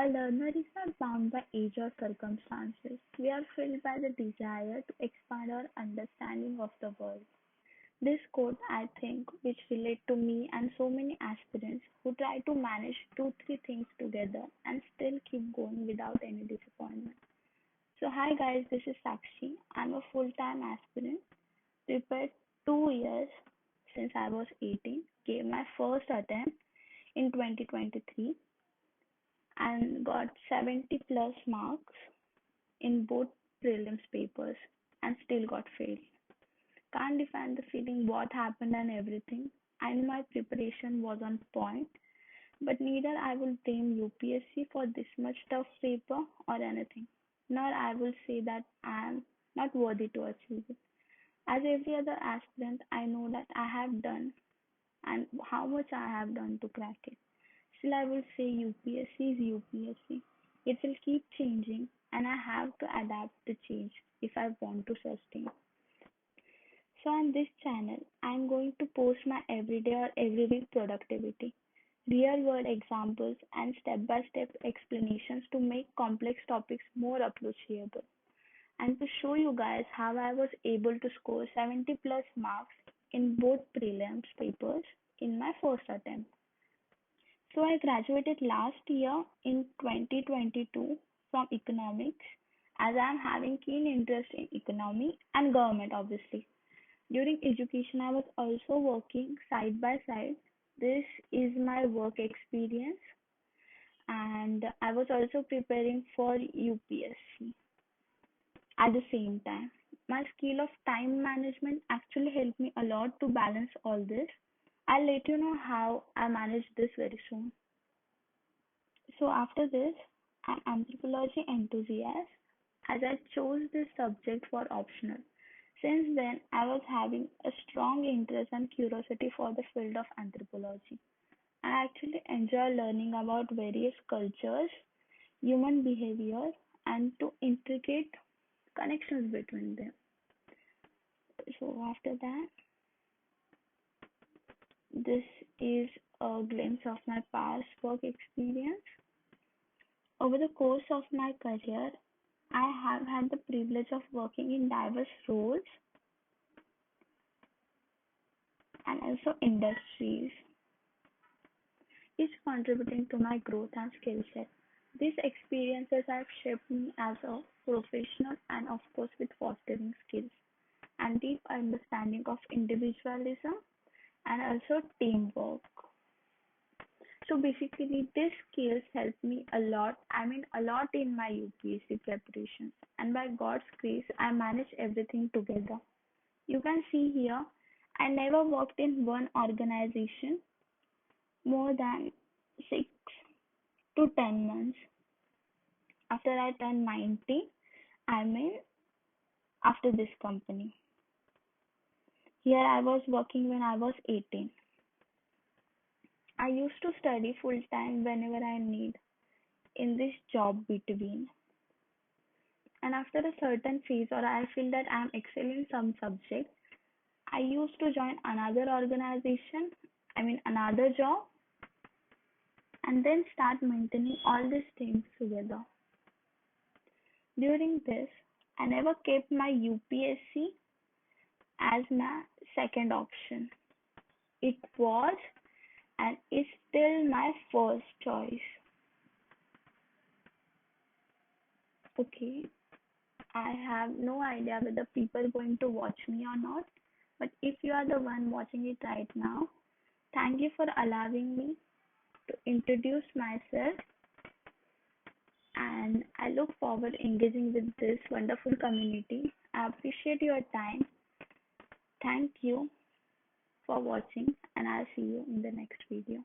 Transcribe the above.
A learner is not bound by age or circumstances. We are filled by the desire to expand our understanding of the world. This quote, I think, which relate to me and so many aspirants who try to manage two, three things together and still keep going without any disappointment. So hi guys, this is Sakshi. I'm a full-time aspirant, prepared 2 years since I was 18, gave my first attempt in 2023 and got 70 plus marks in both prelims papers and still got failed. Can't define the feeling what happened and everything. I knew my preparation was on point, but neither I will blame UPSC for this much tough paper or anything, nor I will say that I am not worthy to achieve it. As every other aspirant, I know that I have done and how much I have done to crack it. Still, I will say UPSC is UPSC. It will keep changing, and I have to adapt to change if I want to sustain. So on this channel, I am going to post my everyday or every week productivity, real world examples, and step by step explanations to make complex topics more approachable and to show you guys how I was able to score 70 plus marks in both prelims papers in my first attempt. So I graduated last year in 2022 from economics as I am having keen interest in economy and government obviously. During education, I was also working side by side. This is my work experience, and I was also preparing for UPSC at the same time. My skill of time management actually helped me a lot to balance all this. I'll let you know how I managed this very soon. So after this, I'm anthropology enthusiast as I chose this subject for optional. Since then, I was having a strong interest and curiosity for the field of anthropology. I actually enjoy learning about various cultures, human behavior, and to intricate connections between them. So after that, this is a glimpse of my past work experience. Over the course of my career, I have had the privilege of working in diverse roles and also industries, each contributing to my growth and skill set. These experiences have shaped me as a professional and, of course, with fostering skills and deep understanding of individualism and also teamwork. So basically, these skills helped me a lot. I mean, a lot in my UPSC preparations. And by God's grace, I managed everything together. You can see here, I never worked in one organization more than 6 to 10 months. After I turned 19, I mean, after this company. Here I was working when I was 18. I used to study full time whenever I need in this job between. And after a certain phase or I feel that I am excelling some subject, I used to join another organization, I mean another job, and then start maintaining all these things together. During this, I never kept my UPSC as my second option. It was and is still my first choice. Okay, I have no idea whether people are going to watch me or not, but if you are the one watching it right now, thank you for allowing me to introduce myself and I look forward engaging with this wonderful community. I appreciate your time. Thank you for watching and I'll see you in the next video.